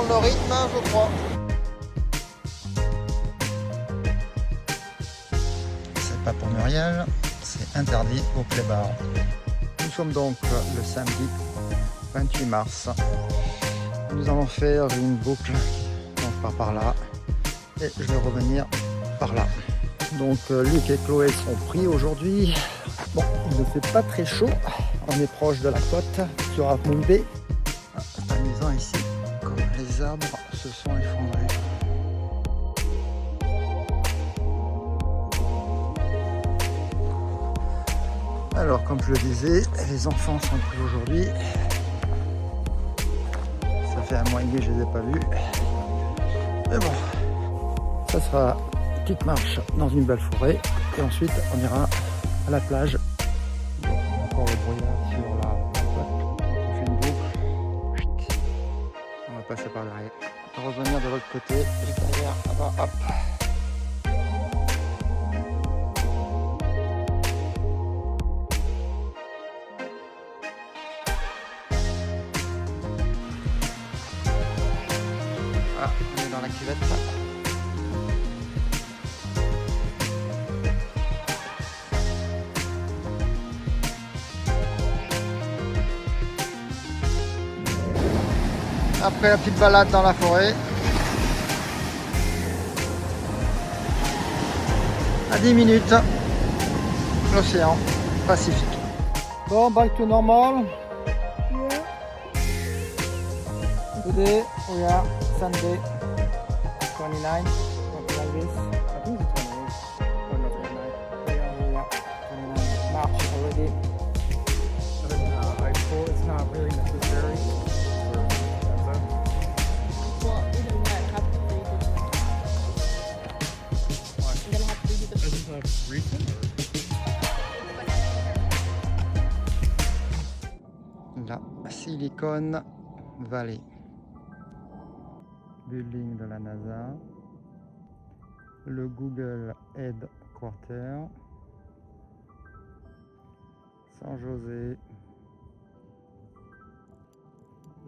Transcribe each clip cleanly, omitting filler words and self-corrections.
prendre le rythme, je crois. C'est pas pour Muriel, c'est interdit au Clébar. Nous sommes donc le samedi 28 mars. Nous allons faire une boucle, donc par là, et je vais revenir par là. Donc Luc et Chloé sont pris aujourd'hui. Bon, il ne fait pas très chaud. On est proche de la côte sur Half Moon Bay. C'est amusant ici, comme les arbres se sont effondrés. Alors, comme je le disais, les enfants sont pris aujourd'hui. Ça fait un mois et demi que je ne les ai pas vus. Mais bon, ça sera une petite marche dans une belle forêt. Et ensuite, on ira à la plage. Bon, encore le brouillard sur la côte. On fait une boucle. Chut. On va passer par derrière. On va revenir de l'autre côté. Juste derrière, là-bas, hop. Ah, on est dans la cuvette. Après la petite balade dans la forêt, à 10 minutes, l'océan Pacifique. Bon, back to normal. Yeah. Today we are Sunday 29, something like this. I think it's 28 or not 29. Yeah, 29 March already. High school, it's not really necessary. Well, we don't have to read it. I'm gonna have to read it. Isn't that recent? La Silicon Valley. Building de la NASA. Le Google Headquarter. San José.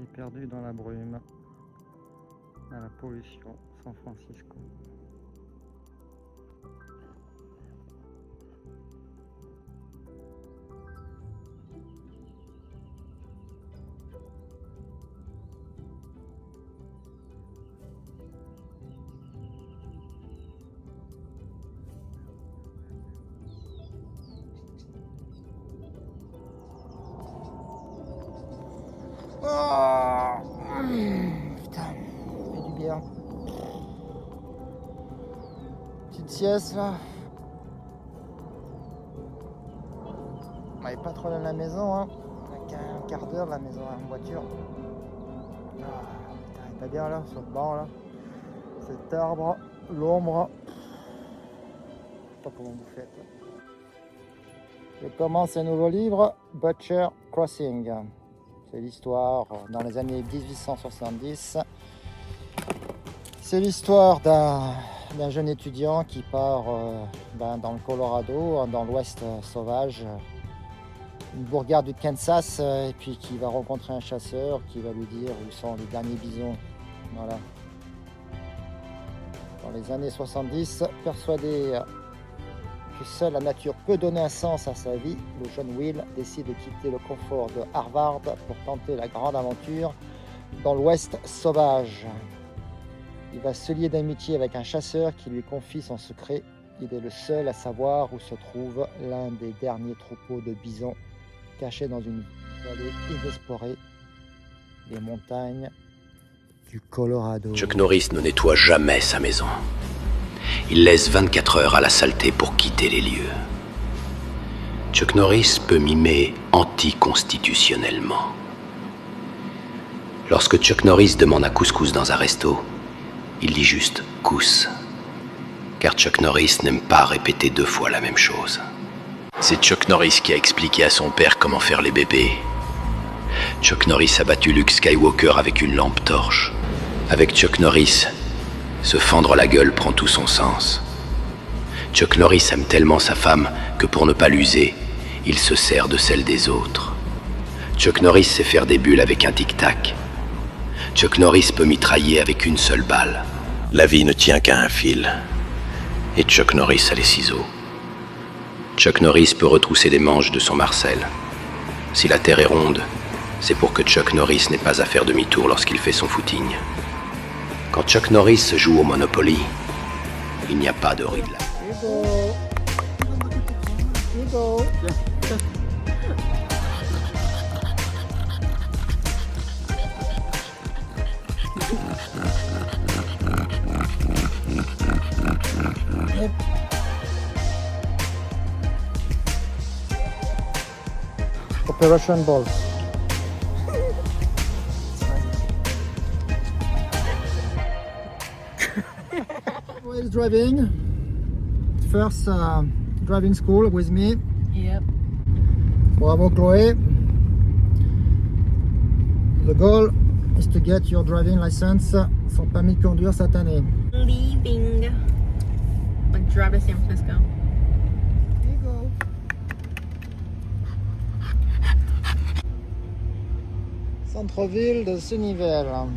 Et perdu dans la brume. Dans la pollution, San Francisco. Oh putain, ça fait du bien. Petite sieste là. On n'est pas trop dans la maison, hein. On a qu'un quart d'heure de la maison en voiture. Ah, putain, t'as bien là, sur le banc là. Cet arbre, l'ombre. Je sais pas comment vous faites. Je commence un nouveau livre, Butcher Crossing. C'est l'histoire dans les années 1870. C'est l'histoire d'un jeune étudiant qui part dans le Colorado, dans l'ouest sauvage, une bourgade du Kansas, et puis qui va rencontrer un chasseur qui va lui dire où sont les derniers bisons. Voilà. Dans les années 70, persuadé que seule la nature peut donner un sens à sa vie, le jeune Will décide de quitter le confort de Harvard pour tenter la grande aventure dans l'Ouest sauvage. Il va se lier d'amitié avec un chasseur qui lui confie son secret. Il est le seul à savoir où se trouve l'un des derniers troupeaux de bisons cachés dans une vallée inexplorée des montagnes du Colorado. Chuck Norris ne nettoie jamais sa maison. Il laisse 24 heures à la saleté pour quitter les lieux. Chuck Norris peut mimer anticonstitutionnellement. Lorsque Chuck Norris demande un couscous dans un resto, il dit juste « cousse ». Car Chuck Norris n'aime pas répéter 2 fois la même chose. C'est Chuck Norris qui a expliqué à son père comment faire les bébés. Chuck Norris a battu Luke Skywalker avec une lampe torche. Avec Chuck Norris, se fendre la gueule prend tout son sens. Chuck Norris aime tellement sa femme que pour ne pas l'user, il se sert de celle des autres. Chuck Norris sait faire des bulles avec un tic-tac. Chuck Norris peut mitrailler avec une seule balle. La vie ne tient qu'à un fil. Et Chuck Norris a les ciseaux. Chuck Norris peut retrousser les manches de son Marcel. Si la Terre est ronde, c'est pour que Chuck Norris n'ait pas à faire demi-tour lorsqu'il fait son footing. Quand Chuck Norris joue au Monopoly, il n'y a pas de rideau. Hugo. Operation Ball. Who is driving? First driving school with me. Yep. Bravo Chloé. The goal is to get your driving license, son permis de conduire cette année. Leaving. Like drive to San Francisco. Here you go. Centre-ville de Sunnyvale.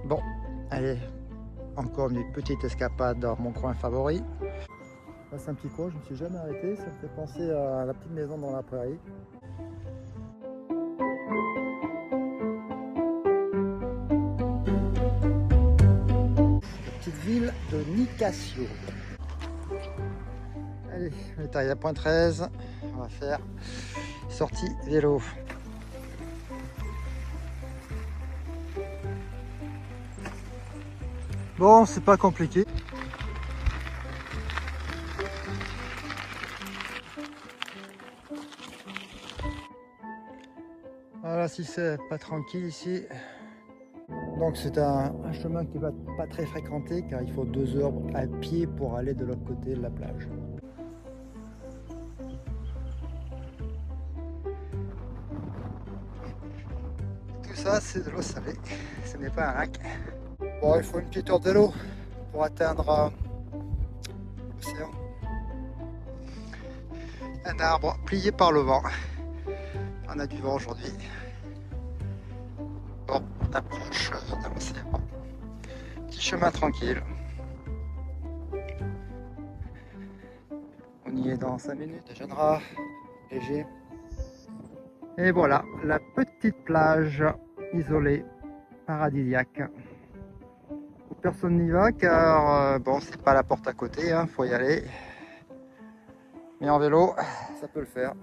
Bon, allez, encore une petite escapade dans mon coin favori. Là, c'est un petit coin, je ne me suis jamais arrêté, ça me fait penser à la petite maison dans la prairie. La petite ville de Nicasio. Allez, on est arrivé à point 13, on va faire sortie vélo. Bon, c'est pas compliqué. Voilà, si c'est pas tranquille ici. Donc c'est un chemin qui va pas très fréquenté car il faut 2 heures à pied pour aller de l'autre côté de la plage. Tout ça c'est de l'eau salée, ce n'est pas un lac. Bon, il faut une petite heure de l'eau pour atteindre l'océan. Un arbre plié par le vent. On a du vent aujourd'hui. Bon, on approche de l'océan. Petit chemin tranquille. On y est dans 5 minutes. Déjeunera léger. Et voilà, la petite plage isolée, paradisiaque. Personne n'y va car bon, c'est pas la porte à côté, hein, faut y aller. Mais en vélo, ça peut le faire.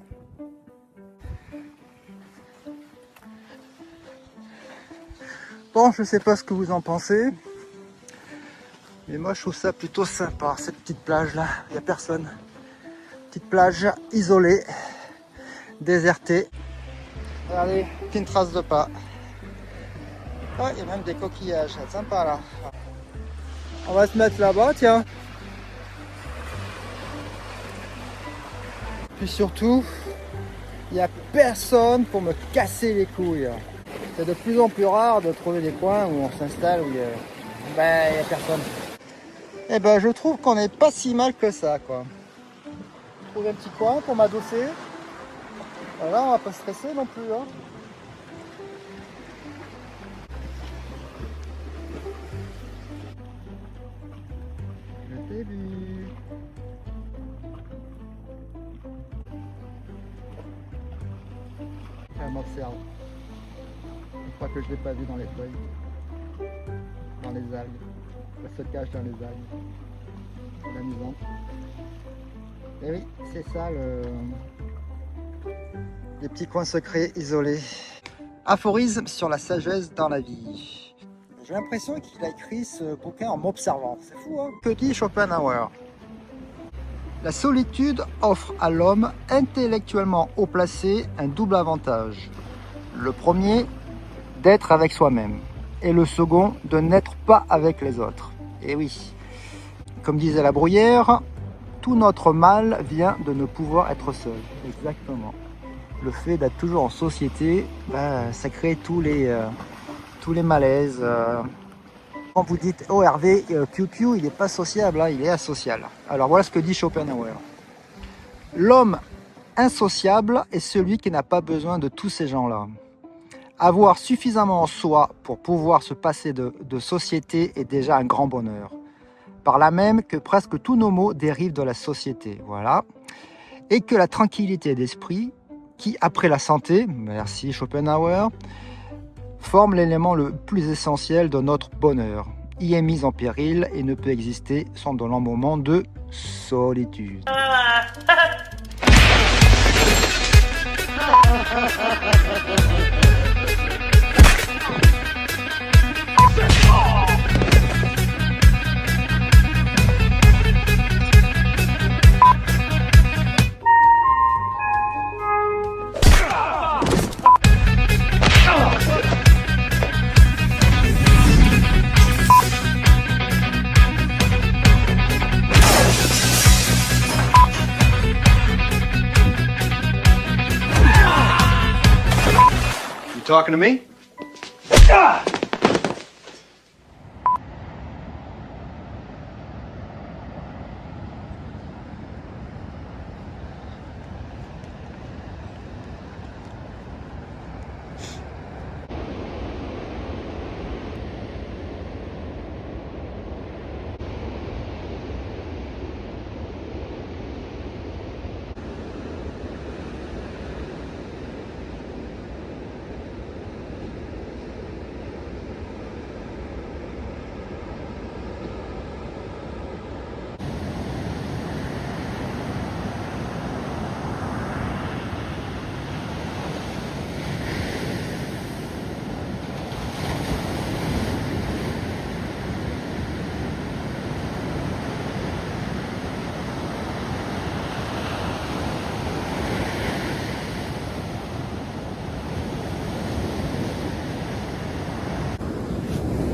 Bon, je sais pas ce que vous en pensez, mais moi je trouve ça plutôt sympa, cette petite plage là, il n'y a personne. Petite plage isolée, déserté. Regardez, aucune trace de pas. Ah, il y a même des coquillages, c'est sympa là. On va se mettre là-bas, tiens. Puis surtout, il n'y a personne pour me casser les couilles. C'est de plus en plus rare de trouver des coins où on s'installe, où il n'y a personne. Et ben je trouve qu'on n'est pas si mal que ça, quoi. Trouver un petit coin pour m'adosser. Voilà, on va pas stresser non plus. Hein. Le début. Elle m'observe. Je crois que je ne l'ai pas vu dans les feuilles, dans les algues. Elle se cache dans les algues. C'est amusant. Et oui, c'est ça les petits coins secrets isolés. Aphorisme sur la sagesse dans la vie. J'ai l'impression qu'il a écrit ce bouquin en m'observant. C'est fou, hein? Que dit Schopenhauer? La solitude offre à l'homme intellectuellement haut placé un double avantage. Le premier, d'être avec soi-même. Et le second, de n'être pas avec les autres. Et oui, comme disait la Bruyère, tout notre mal vient de ne pouvoir être seul. Exactement. Le fait d'être toujours en société, ça crée tous les malaises. Quand vous dites, oh Hervé, QQ, il n'est pas sociable, hein, il est asocial. Alors voilà ce que dit Schopenhauer. L'homme insociable est celui qui n'a pas besoin de tous ces gens-là. Avoir suffisamment en soi pour pouvoir se passer de société est déjà un grand bonheur. Par là même que presque tous nos maux dérivent de la société. Voilà. Et que la tranquillité d'esprit, qui après la santé, merci Schopenhauer, forme l'élément le plus essentiel de notre bonheur, y est mise en péril et ne peut exister sans de longs moments de solitude. Talking to me?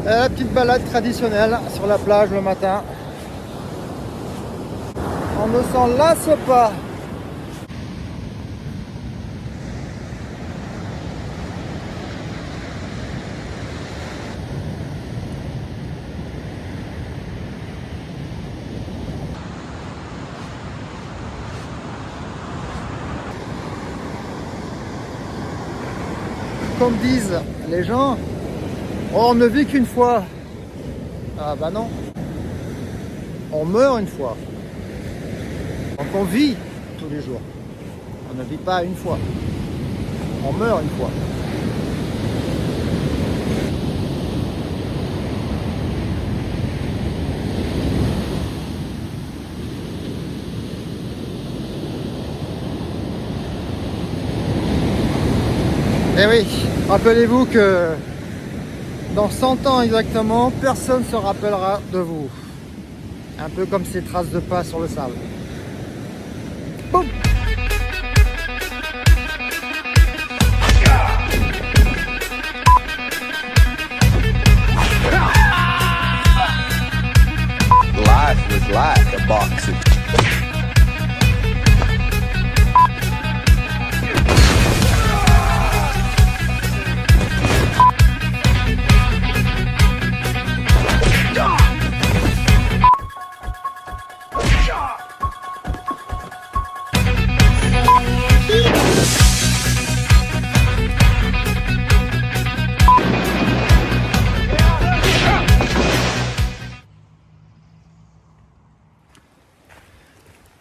La petite balade traditionnelle sur la plage le matin. On ne s'en lasse pas. Comme disent les gens, on ne vit qu'une fois. Ah bah non. On meurt une fois. Donc on vit tous les jours. On ne vit pas une fois. On meurt une fois. Et oui, rappelez-vous que dans 100 ans exactement, personne ne se rappellera de vous. Un peu comme ces traces de pas sur le sable. Boum. box.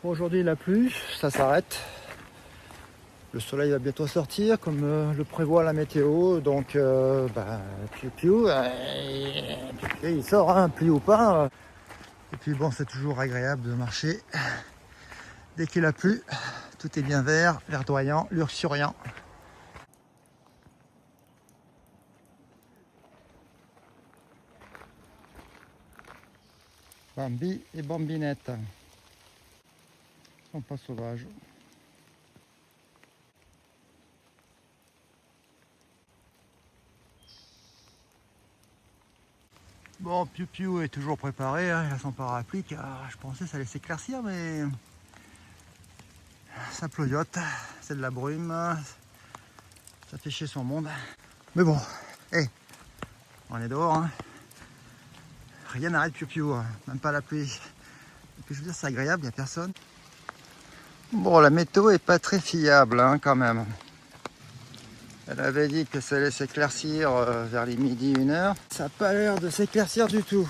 Aujourd'hui il a plu, ça s'arrête. Le soleil va bientôt sortir comme le prévoit la météo, donc piou-piou, il sort, hein, pluie ou pas. Et puis bon, c'est toujours agréable de marcher dès qu'il a plu. Tout est bien vert, verdoyant, luxuriant. Bambi et Bambinette sont pas sauvages. Bon, Piu Piu est toujours préparé, hein, il a son parapluie car je pensais que ça allait s'éclaircir, mais ça ployote, c'est de la brume, ça fait chier son monde. Mais bon, hey, on est dehors, hein. Rien n'arrête Piu Piu, hein, même pas la pluie. Et puis je veux dire, c'est agréable, il n'y a personne. Bon, la météo est pas très fiable, hein, quand même. Elle avait dit que ça allait s'éclaircir vers les midi 1h. Ça n'a pas l'air de s'éclaircir du tout.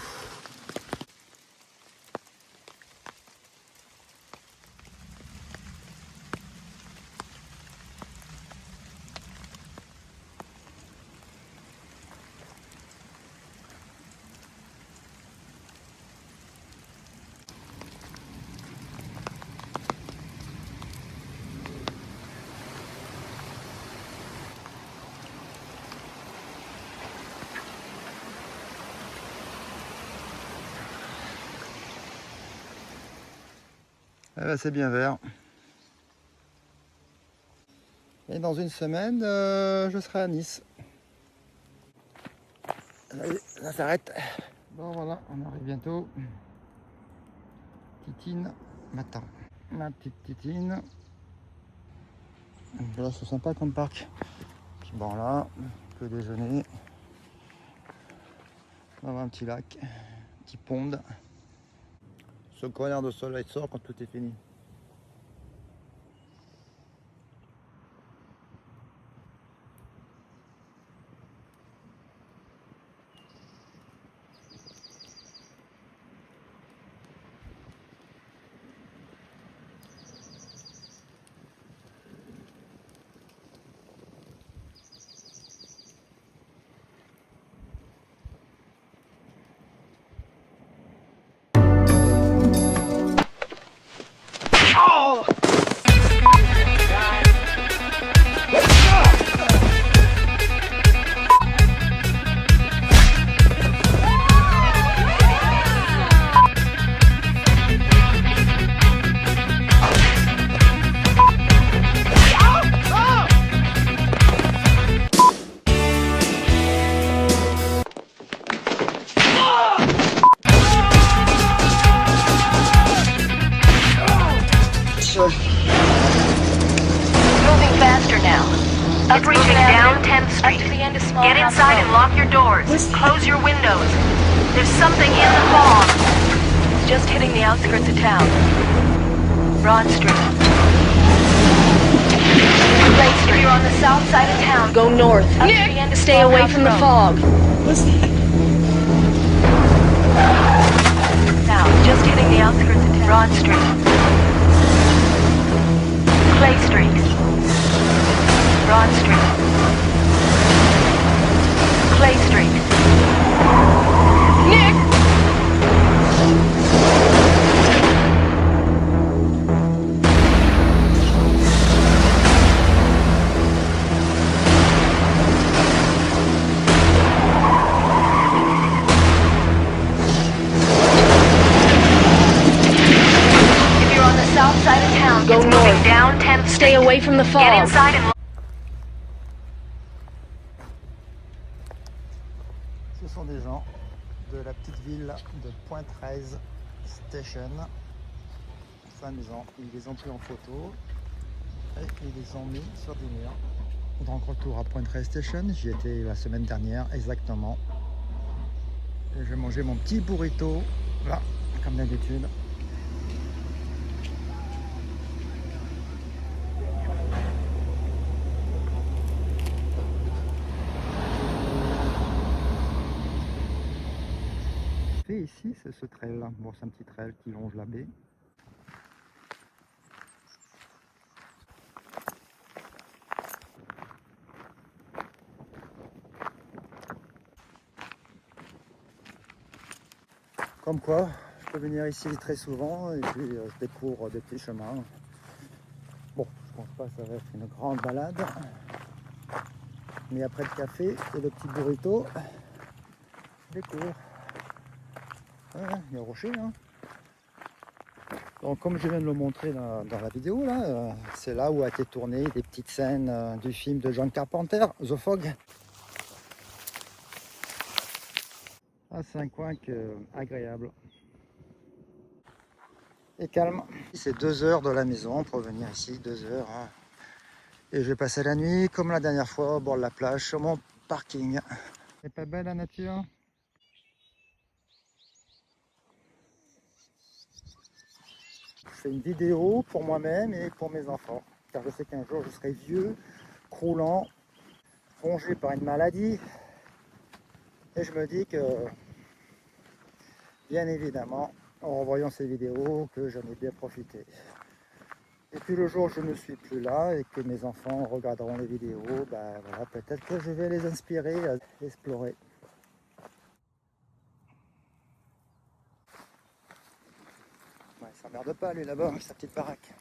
Eh ben, c'est bien vert. Et dans une semaine, je serai à Nice. Allez, ça s'arrête. Bon voilà, on arrive bientôt. Titine m'attend. Ma petite Titine. Voilà, c'est sympa comme parc. Puis bon là, on peut déjeuner. On va avoir un petit lac, un petit pond. Ce connard de soleil sort quand tout est fini. Moving faster now. Reaching down 10th Street. Get inside and lock your doors. Close your windows. There's something in the fog. It's just hitting the outskirts of town. Broad Street. Lake Street. If you're on the south side of town, go north. Nick, stay away from the fog. What's that? South, just hitting the outskirts of town. Broad Street. Clay Street. Broad Street. Clay Street. Nick! If you're on the south side of town, go north. Down 10th Street. Stay away from the fog. Get inside and... Ce sont des gens de la petite ville de Point 13 Station. sa maison. Ils les ont pris en photo et ils les ont mis sur des murs. Donc retour à Point Rail Station, j'y étais la semaine dernière exactement. Et je vais manger mon petit burrito là, comme d'habitude. Et ici c'est ce trail là, bon c'est un petit trail qui longe la baie. Comme quoi, je peux venir ici très souvent et puis je découvre des petits chemins. Bon, je pense pas que ça va être une grande balade. Mais après le café et le petit burrito, je découvre. Ouais, il y a un rocher, hein. Donc comme je viens de le montrer dans la vidéo, là, c'est là où a été tourné des petites scènes du film de John Carpenter, The Fog. Ah, c'est un coin agréable et calme. C'est 2 heures de la maison pour venir ici, 2 heures. Hein. Et je vais passer la nuit comme la dernière fois au bord de la plage sur mon parking. C'est pas belle la nature? Je fais une vidéo pour moi-même et pour mes enfants, car je sais qu'un jour je serai vieux, croulant, rongé par une maladie. Et je me dis que, bien évidemment, en revoyant ces vidéos, que j'en ai bien profité. Et puis le jour où je ne suis plus là et que mes enfants regarderont les vidéos, ben voilà, peut-être que je vais les inspirer à explorer. Ouais, il s'emmerde pas lui là-bas, sa petite baraque.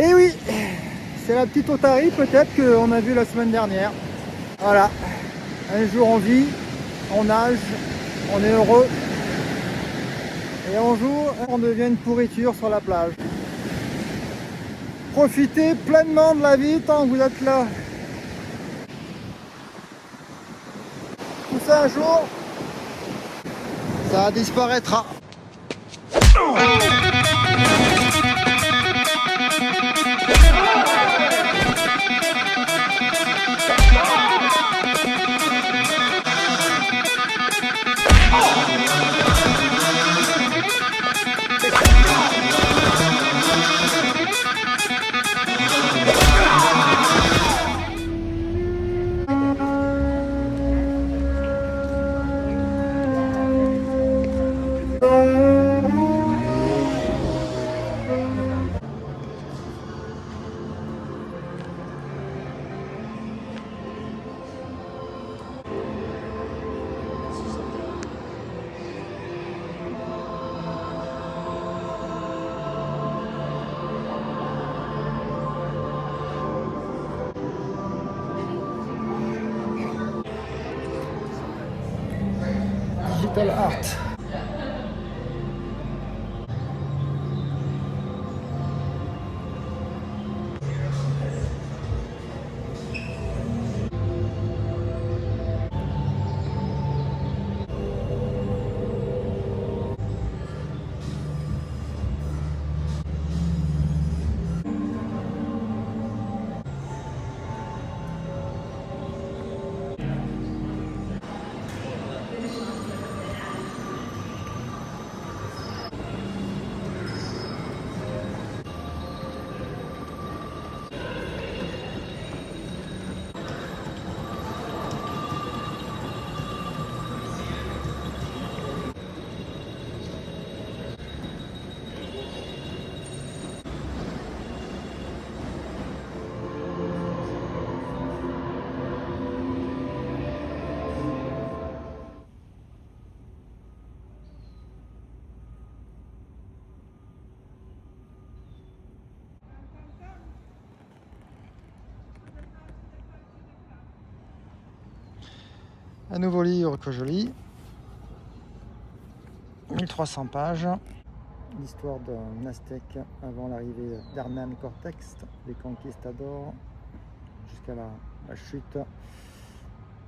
Et oui, c'est la petite otarie peut-être qu'on a vue la semaine dernière. Voilà, un jour on vit, on nage, on est heureux. Et un jour, on devient une pourriture sur la plage. Profitez pleinement de la vie tant que vous êtes là. Tout ça un jour, ça disparaîtra. Battle Art. Un nouveau livre que je lis, 1300 pages, l'histoire d'un Aztèque avant l'arrivée d'Hernán Cortés, des conquistadors, jusqu'à la chute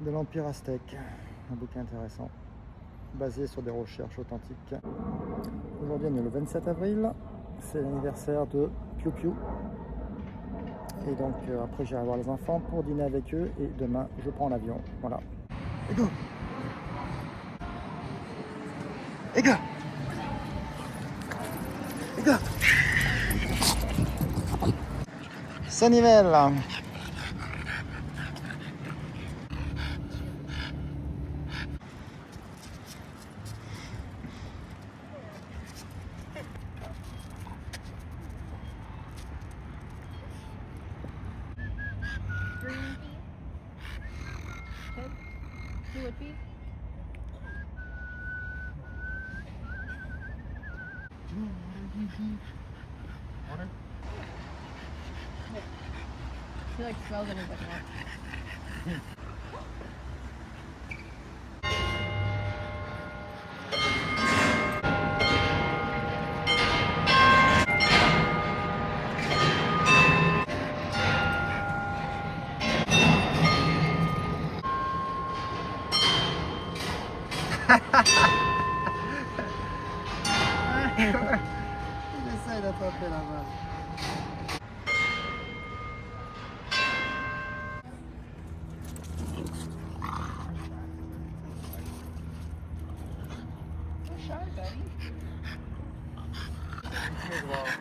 de l'Empire aztèque. Un bouquin intéressant, basé sur des recherches authentiques. Aujourd'hui on est le 27 avril, c'est l'anniversaire de Piu Piu. Et donc après j'irai voir les enfants pour dîner avec eux et demain je prends l'avion. Voilà. Et go! Et go! Et go! Sanivelle! Who would be? Water? She like smells it and is like, well. Il essaye d'attraper la balle.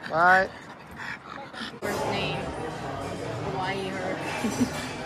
Bye. First name. Hawaii her.